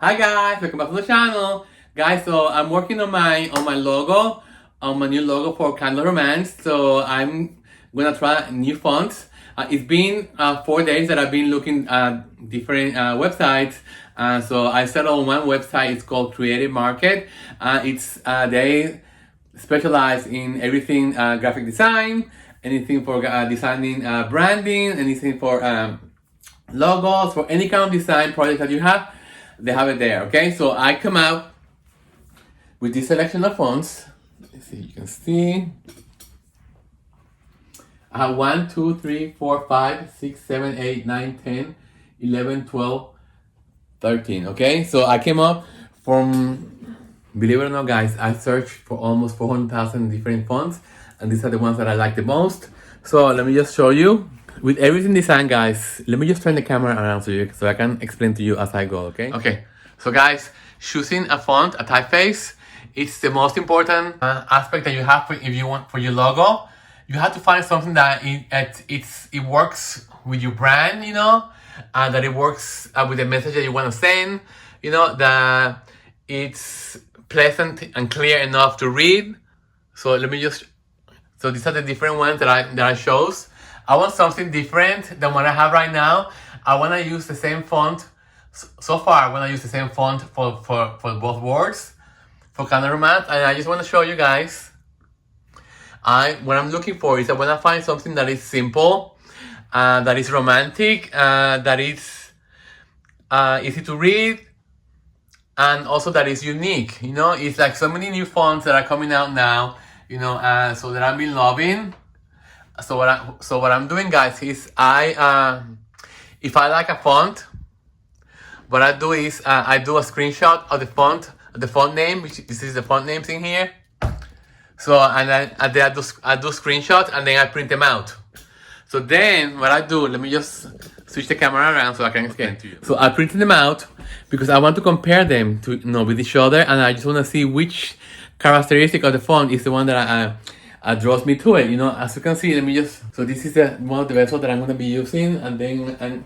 Hi guys, welcome back to the channel. Guys, so I'm working on my logo, on my new logo for Candle Romance. So I'm gonna try new fonts. It's been 4 days that I've been looking at different websites. So I settled on one website. It's called Creative Market. They specialize in everything graphic design, anything for designing branding, anything for logos, for any kind of design project that you have. They have it there, okay? So I come out with this selection of fonts. Let's see, you can see. I have 1, 2, 3, 4, 5, 6, 7, 8, 9, 10, 11, 12, 13, okay? So I came up from, believe it or not guys, I searched for almost 400,000 different fonts, and these are the ones that I like the most. So let me just show you. With everything designed, guys, let me just turn the camera around so I can explain to you as I go, okay? Okay, so guys, choosing a font, a typeface, it's the most important aspect that you have if you want for your logo. You have to find something that it works with your brand, you know, that it works with the message that you want to send, you know, that it's pleasant and clear enough to read. So so these are the different ones that I chose. I want something different than what I have right now. I want to use the same font. So far, I want to use the same font for both words, for Candle Romance, and I just want to show you guys. What I'm looking for is I want to find something that is simple, that is romantic, that is easy to read, and also that is unique. You know, it's like so many new fonts that are coming out now, you know, so that I've been loving. So what I'm doing, guys, is if I like a font, what I do is I do a screenshot of the font name, which this is the font name thing here. So and then I do screenshots and then I print them out. So then what I do, let me just switch the camera around so I can explain to you. So I printed them out because I want to compare them to with each other, and I just want to see which characteristic of the font is the one that draws me to it, you know. As you can see, so this is one of the vessels that I'm going to be using, and then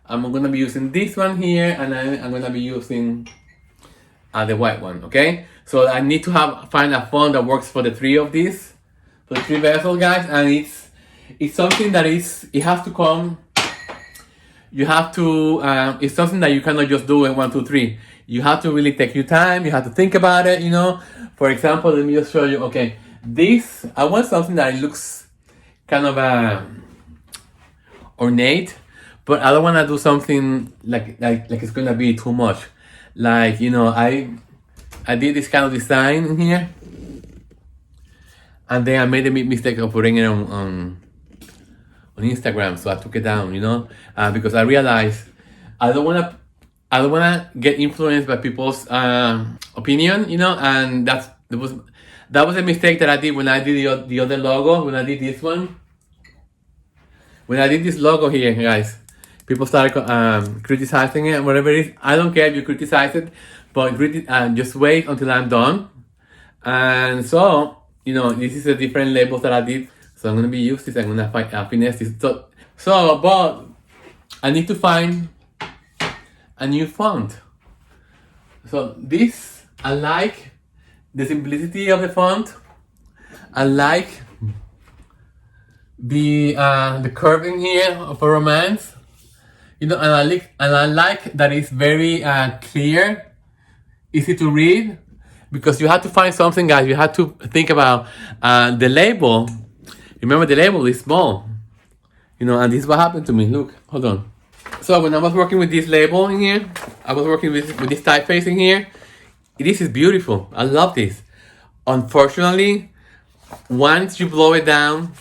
I'm going to be using this one here, and I'm going to be using the white one, okay? So I need to find a font that works for the three of these, for the three vessels, guys, and it's something that it has to come, you have to, it's something that you cannot just do in 1, 2, 3. You have to really take your time, you have to think about it, you know. For example, let me just show you, okay. I want something that it looks kind of ornate, but I don't want to do something like it's gonna be too much. Like, you know, I did this kind of design in here, and then I made the mistake of putting it on Instagram, so I took it down, you know, because I realized I don't wanna get influenced by people's opinion, you know, and that was a mistake that I did when I did the other logo, when I did this one. When I did this logo here, guys, people started criticizing it and whatever it is. I don't care if you criticize it, but just wait until I'm done. And so, you know, this is a different labels that I did. So I'm going to be using this, I'm going to finesse this. But I need to find a new font. So this, I like the simplicity of the font. I like the curving here for Romance, you know, and I like that it's very clear, easy to read, because you have to find something, guys. You have to think about the label. Remember, the label is small, you know, and this is what happened to me. Look, hold on. So when I was working with this label in here, I was working with this typeface in here. This is beautiful. I love this. Unfortunately, once you blow it down,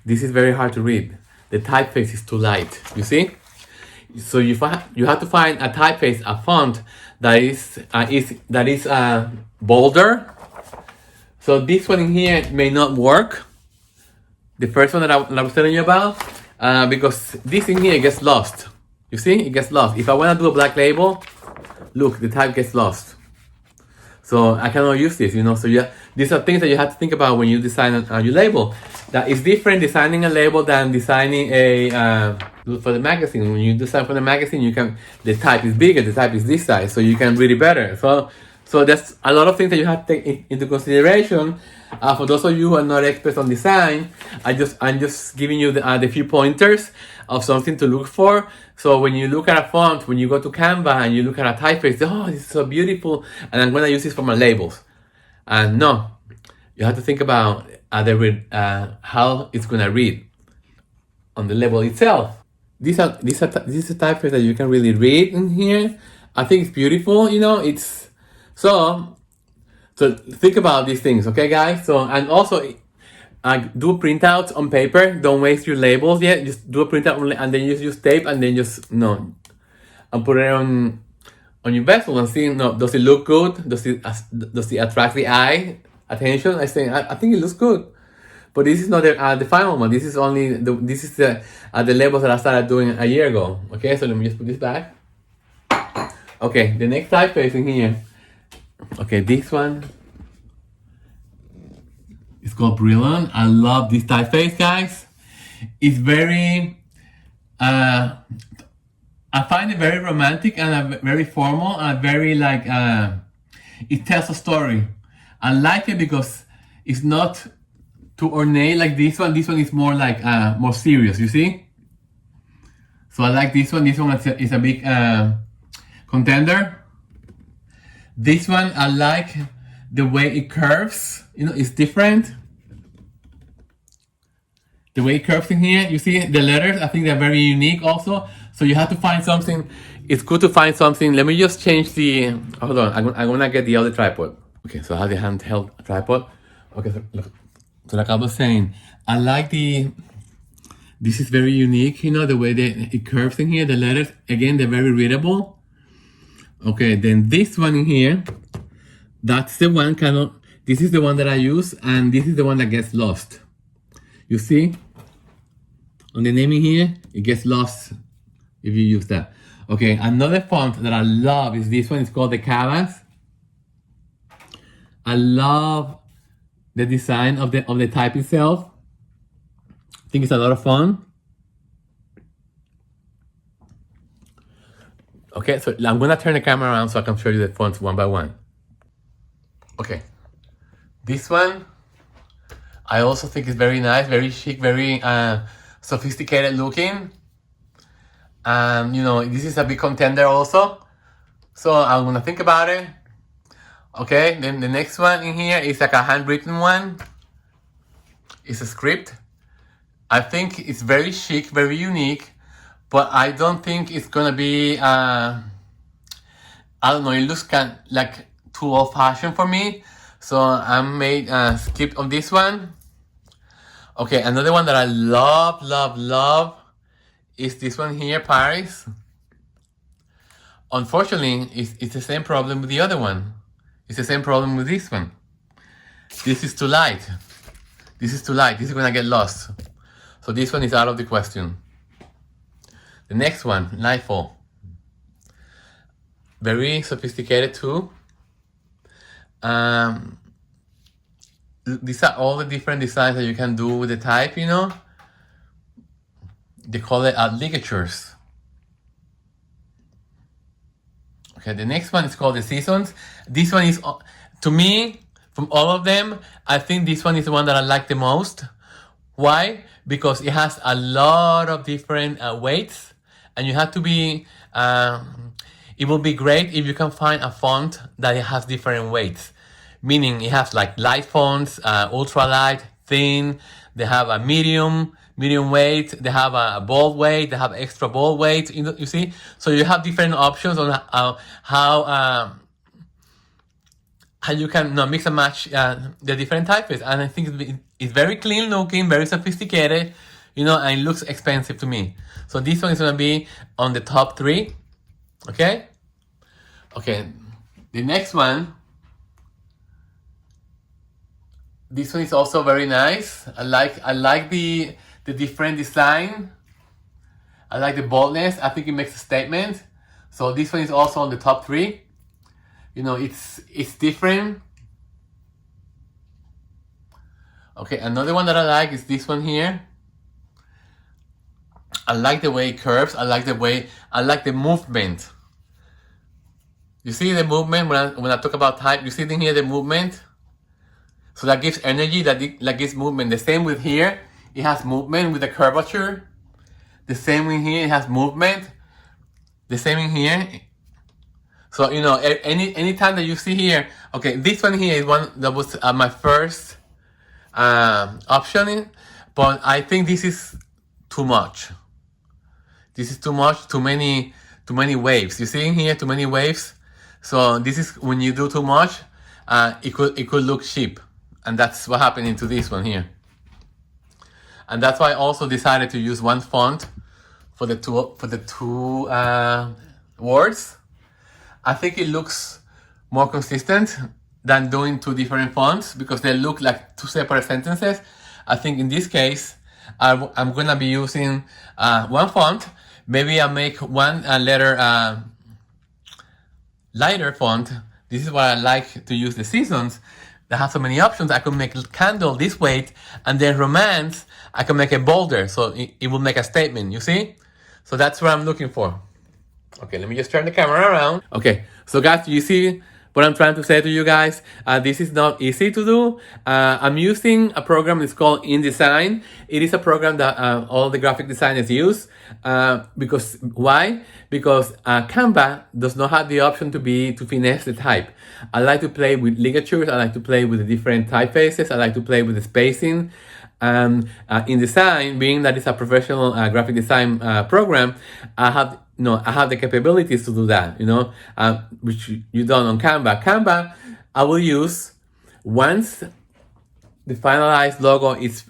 this is very hard to read. The typeface is too light, you see? So you have to find a typeface, a font that is bolder. So this one in here may not work. The first one that I was telling you about, because this in here gets lost. You see, it gets lost. If I want to do a black label, look, the type gets lost. So I cannot use this, you know. So yeah, these are things that you have to think about when you design your label. That is different designing a label than designing a for the magazine. When you design for the magazine, the type is bigger, the type is this size, so you can read it better. So there's a lot of things that you have to take into consideration. For those of you who are not experts on design, I'm just giving you the few pointers of something to look for. So when you look at a font, when you go to Canva and you look at a typeface, oh, this is so beautiful, and I'm gonna use this for my labels. And no, you have to think about how it's gonna read on the label itself. This is a typeface that you can really read in here. I think it's beautiful, you know. So think about these things, okay, guys? So, and also do printouts on paper. Don't waste your labels yet. Just do a printout and then just use tape and then just and put it on your vessel and see. No, does it look good? Does it attract the eye attention? I think it looks good. But this is not the final one. This is only the labels that I started doing a year ago. Okay, so let me just put this back. Okay, the next typeface in here. Okay, this one is called Brilliant. I love this typeface, guys. It's very, I find it very romantic and very formal and very like, it tells a story. I like it because it's not too ornate like this one. This one is more like, more serious, you see? So I like this one. This one is a big contender. This one, I like the way it curves. You know, it's different. The way it curves in here, you see the letters, I think they're very unique also. So you have to find something. It's good to find something. Let me just change the, hold on, I'm gonna get the other tripod. Okay, so I have the handheld tripod. Okay, so like I was saying, I like this is very unique, you know, the way that it curves in here. The letters, again, they're very readable. Okay, then this one in here, that's the one this is the one that I use, and this is the one that gets lost. You see? On the naming here, it gets lost if you use that. Okay, another font that I love is this one. It's called the Canvas. I love the design of the type itself. I think it's a lot of fun. Okay, so I'm gonna turn the camera around so I can show you the fonts one by one. Okay, this one I also think is very nice, very chic, very sophisticated looking. You know, this is a big contender also, so I'm gonna think about it. Okay, then the next one in here is like a handwritten one. It's a script. I think it's very chic, very unique. But I don't think it's gonna be, I don't know, it looks kind of like too old-fashioned for me. So I made skip on this one. Okay, another one that I love is this one here, Paris. Unfortunately, it's the same problem with the other one. It's the same problem with this one. This is too light. This is too light. This is gonna get lost. So this one is out of the question. The next one, Nightfall. Very sophisticated too. These are all the different designs that you can do with the type, you know. They call it ligatures. Okay, the next one is called the Seasons. This one is, to me, from all of them, I think this one is the one that I like the most. Why? Because it has a lot of different weights. And you have to be, it will be great if you can find a font that it has different weights. Meaning it has like light fonts, ultra light, thin, they have a medium weight, they have a bold weight, they have extra bold weight, you see? So you have different options on how you can mix and match the different typefaces. And I think it's very clean looking, very sophisticated, you know, and it looks expensive to me. So this one is gonna be on the top 3, okay? Okay, the next one, this one is also very nice. I like the different design. I like the boldness. I think it makes a statement. So this one is also on the top 3. You know, it's different. Okay, another one that I like is this one here. I like the way it curves. I like the movement. You see the movement when I talk about type. You see in here the movement. So that gives energy. That gives movement. The same with here. It has movement with the curvature. The same in here. It has movement. The same in here. So you know, any time that you see here. Okay, this one here is one that was my first option, but I think this is too much. This is too much. Too many waves. You see in here, too many waves. So this is when you do too much, it could look cheap, and that's what happened into this one here. And that's why I also decided to use one font for the two words. I think it looks more consistent than doing two different fonts because they look like two separate sentences. I think in this case, I'm gonna be using one font. Maybe I'll make one letter lighter font. This is why I like to use the seasons that have so many options. I could make candle this weight, and then romance, I can make it bolder, so it will make a statement, you see? So that's what I'm looking for. Okay, let me just turn the camera around. Okay, so guys, you see what I'm trying to say to you guys? This is not easy to do. I'm using a program, it's called InDesign. It is a program that all the graphic designers use. Because why? Because Canva does not have the option to finesse the type. I like to play with ligatures. I like to play with the different typefaces. I like to play with the spacing. InDesign, being that it's a professional graphic design program, I have the capabilities to do that, which you don't on Canva. Canva, I will use once the finalized logo is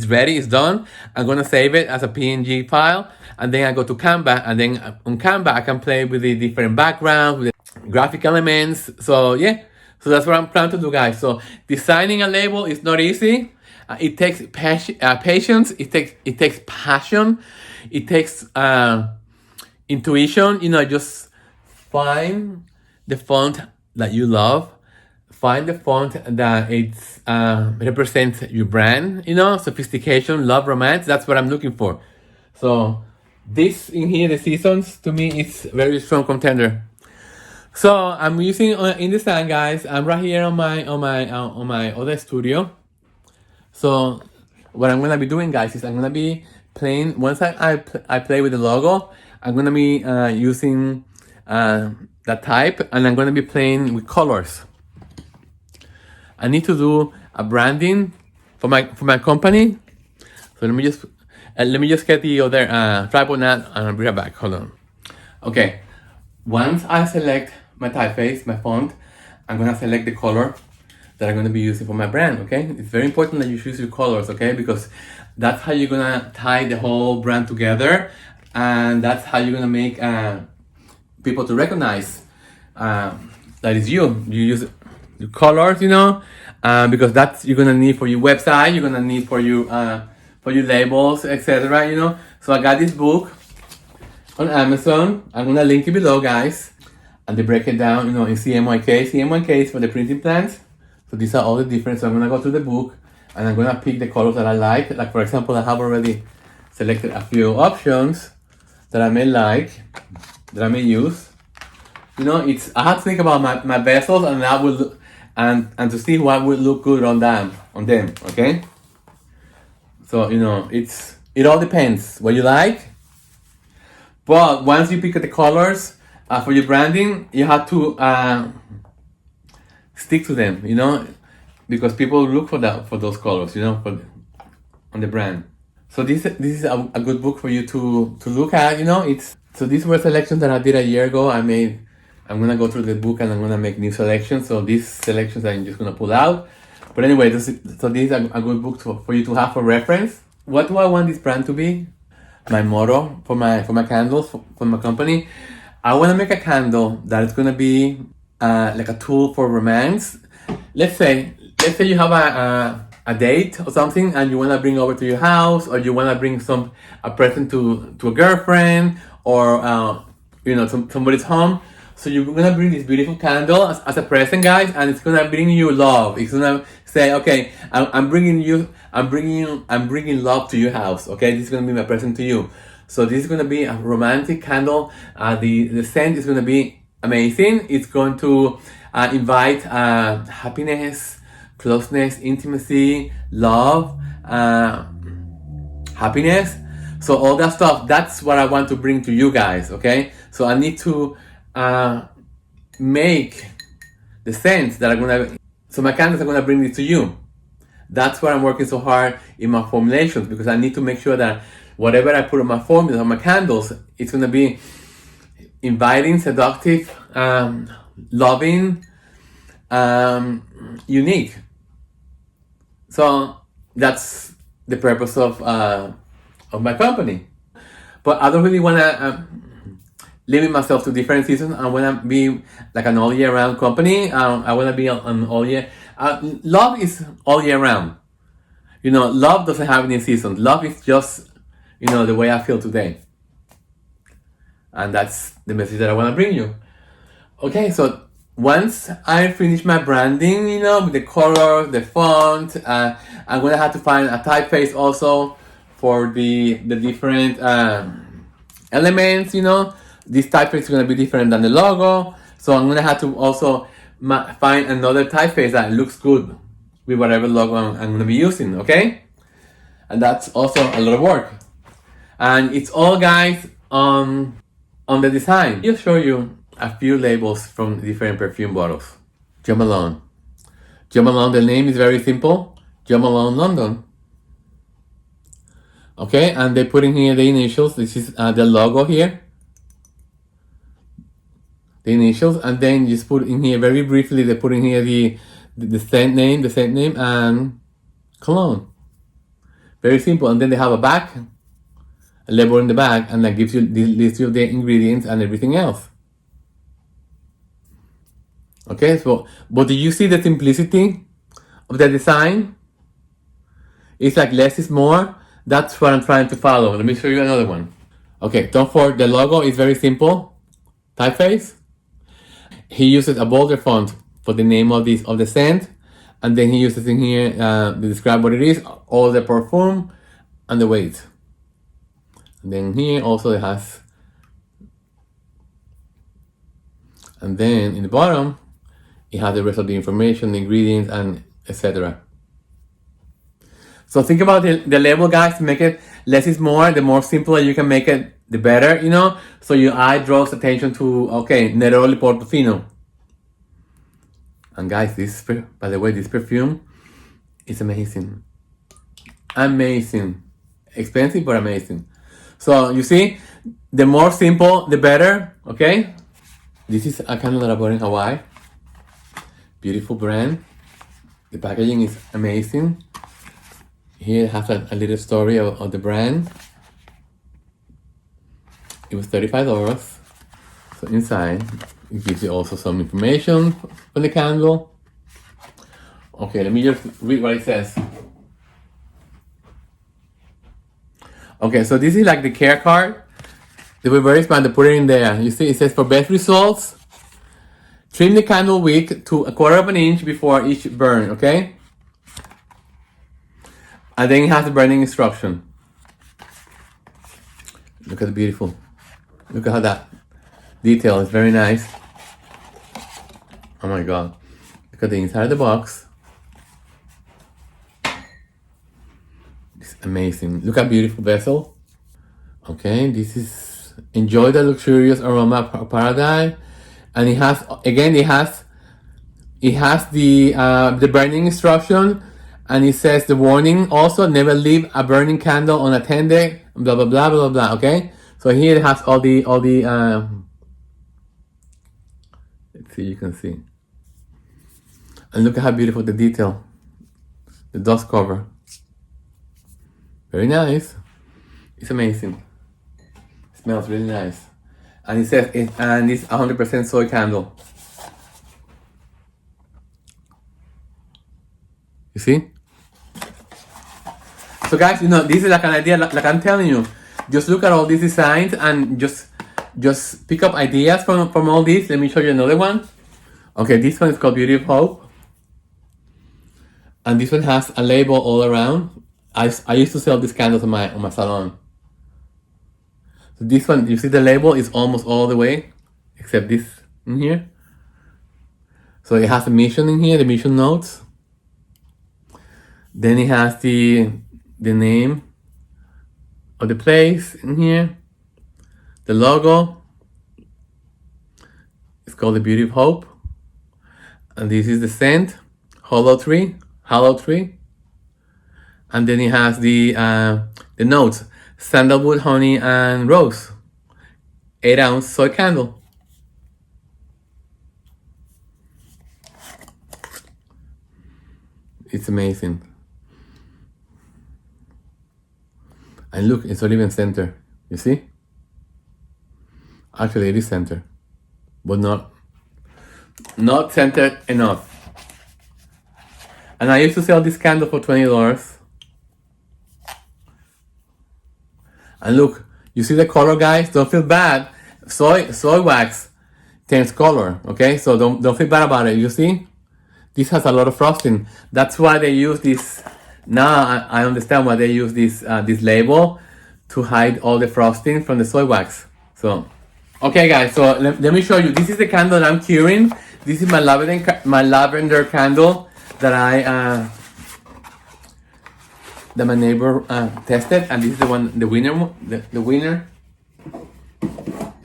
ready, it's done. I'm gonna save it as a PNG file, and then I go to Canva, and then on Canva I can play with the different backgrounds, with the graphic elements. So yeah, so that's what I'm planning to do, guys. So designing a label is not easy. It takes patience. It takes passion. It takes intuition. Just find the font that you love. Find the font that it's represents your brand. Sophistication, love, romance. That's what I'm looking for. So this in here, the seasons, to me, it's very strong contender. So I'm using InDesign, guys. I'm right here on my other studio. So what I'm gonna be doing, guys, is I'm gonna be playing. Once I play with the logo, I'm gonna be using that type, and I'm gonna be playing with colors. I need to do a branding for my company. So let me just get the other tripod now, and I'll be right back. Hold on. Okay. Once I select my typeface, my font, I'm gonna select the color that I'm gonna be using for my brand. Okay, it's very important that you choose your colors. Okay, because that's how you're gonna tie the whole brand together, and that's how you're gonna make people to recognize that is you. You use your colors, because that's you're gonna need for your website. You're gonna need for your labels, etc. So I got this book on Amazon. I'm gonna link it below, guys, and they break it down, in CMYK. CMYK is for the printing plans. So these are all the different. So I'm gonna go to the book, and I'm gonna pick the colors that I like. Like for example, I have already selected a few options that I may like, that I may use. I have to think about my vessels, and that will and to see what would look good on them. Okay. So it all depends what you like. But once you pick the colors for your branding, you have to stick to them, because people look for those colors, on the brand. So this is a good book for you to look at, So these were selections that I did a year ago. I'm gonna go through the book, and I'm gonna make new selections. So these selections I'm just gonna pull out. But anyway, this is a good book for you to have for reference. What do I want this brand to be? My motto for my candles for my company. I want to make a candle that is gonna be like a tool for romance. Let's say you have a date or something, and you want to bring over to your house, or you want to bring a present to a girlfriend, or somebody's home. So you're gonna bring this beautiful candle as a present, guys, and it's gonna bring you love. It's gonna say, okay, I'm bringing love to your house. Okay, this is gonna be my present to you. So this is gonna be a romantic candle. The scent is gonna be amazing. It's going to invite happiness, closeness, intimacy, love, happiness. So all that stuff, that's what I want to bring to you guys, okay? So I need to make the scents that are gonna, so my candles are gonna bring this to you. That's why I'm working so hard in my formulations, because I need to make sure that whatever I put on my formulas, on my candles, it's gonna be inviting, seductive, loving, unique. So that's the purpose of my company. But I don't really want to limit myself to different seasons. I want to be like an all year round company. I want to be an all year. Love is all year round. You know, love doesn't have any seasons. Love is just, you know, the way I feel today. And that's the message that I want to bring you. Okay, so once I finish my branding, you know, with the color, the font, I'm going to have to find a typeface also for the different elements, you know. This typeface is going to be different than the logo. So I'm going to have to also find another typeface that looks good with whatever logo I'm going to be using, okay? And that's also a lot of work. And it's all, guys, on the design. I'll show you a few labels from different perfume bottles. Jo Malone. Jo Malone, the name is very simple. Jo Malone London. Okay, and they put in here the initials. This is the logo here. The initials, and then just put in here very briefly. They put in here the scent name, and cologne. Very simple. And then they have a back, a label in the back, and that gives you the list of the ingredients and everything else. Okay, so but do you see the simplicity of the design? It's like less is more. That's what I'm trying to follow. Let me show you another one. Okay, don't forget the logo is very simple. Typeface. He uses a bolder font for the name of the scent, and then he uses in here to describe what it is, all the perfume, and the weight. And then here also it has, and then in the bottom it has the rest of the information, the ingredients, and etc. So think about the label, guys, to make it less is more. The more simple you can make it, the better, you know. So your eye draws attention to, okay, Neroli Portofino. And guys, by the way, this perfume is amazing. Amazing. Expensive, but amazing. So you see, the more simple, the better, okay? This is a candle that I bought in Hawaii. Beautiful brand. The packaging is amazing. Here it has a little story of the brand. It was $35. So inside, it gives you also some information on the candle. Okay, let me just read what it says. Okay, so this is like the care card. They were very smart to put it in there. You see, it says for best results, trim the candle wick to 1/4 inch before each burn, okay? And then it has the burning instruction. Look at the beautiful. Look at how that detail is very nice. Oh my God. Look at the inside of the box. It's amazing. Look at beautiful vessel. Okay, this is enjoy the luxurious aroma of paradise. And it has, again, it has the burning instruction. And it says the warning also, never leave a burning candle unattended, blah, blah, blah, blah, blah, okay? So here it has all the let's see, you can see. And look at how beautiful the detail. The dust cover. Very nice. It's amazing. It smells really nice. And it says, it's 100% soy candle. You see? So guys, you know, this is like an idea, like I'm telling you, just look at all these designs and just just pick up ideas from all these. Let me show you another one. Okay, this one is called Beauty of Hope. And this one has a label all around. I used to sell these candles on my salon. So this one, you see the label is almost all the way, except this in here. So it has a mission in here, the mission notes. Then it has the name of the place in here. The logo. It's called the Beauty of Hope. And this is the scent, hollow tree. And then it has the notes, sandalwood, honey, and rose. 8-ounce soy candle. It's amazing. And look, it's not even center. You see? Actually, it is center, but not centered enough. And I used to sell this candle for $20. And look, you see the color, guys? Don't feel bad. Soy wax turns color, okay? So don't feel bad about it. You see? This has a lot of frosting. That's why they use this. Now I understand why they use this label to hide all the frosting from the soy wax. So, okay, guys. So let me show you. This is the candle that I'm curing. This is my lavender candle that that my neighbor tested, and this is the winner.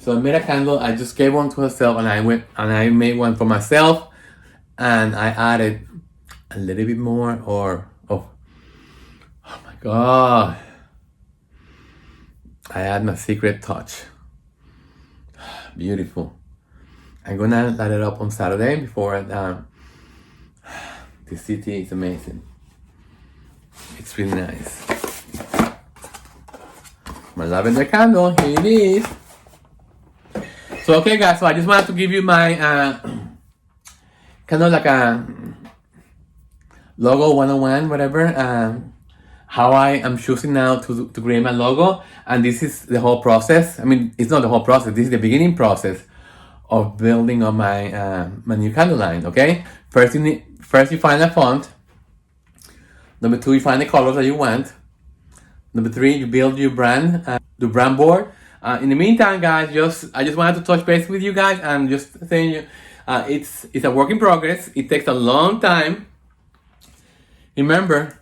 So I made a candle. I just gave one to herself, and I made one for myself, and I added a little bit more. Oh my God! I add my secret touch. Beautiful. I'm gonna light it up on Saturday before the city is amazing. It's really nice. My lavender candle, here it is. So okay, guys, so I just wanted to give you my kind of like a logo 101, whatever. How I am choosing now to create my logo, and this is the whole process. I mean, it's not the whole process. This is the beginning process of building on my my new candle line. Okay, first you find a font. Number 2, you find the colors that you want. Number 3, you build your brand, the brand board. In the meantime, guys, I just wanted to touch base with you guys and just saying it's a work in progress. It takes a long time. Remember,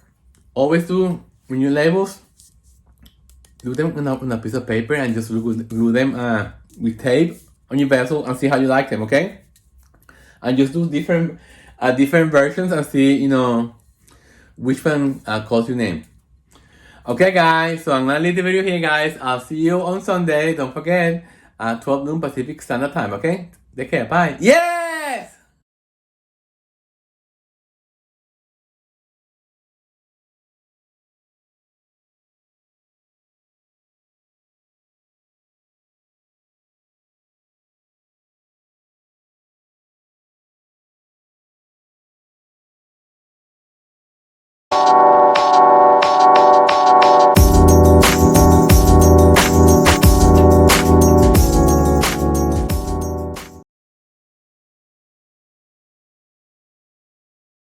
always do when your labels, do them on a piece of paper and just glue them with tape on your vessel and see how you like them, okay? And just do different versions and see, which one calls your name. Okay, guys, so I'm gonna leave the video here, guys. I'll see you on Sunday. Don't forget, 12 noon Pacific Standard Time, okay? Take care, bye. Yeah!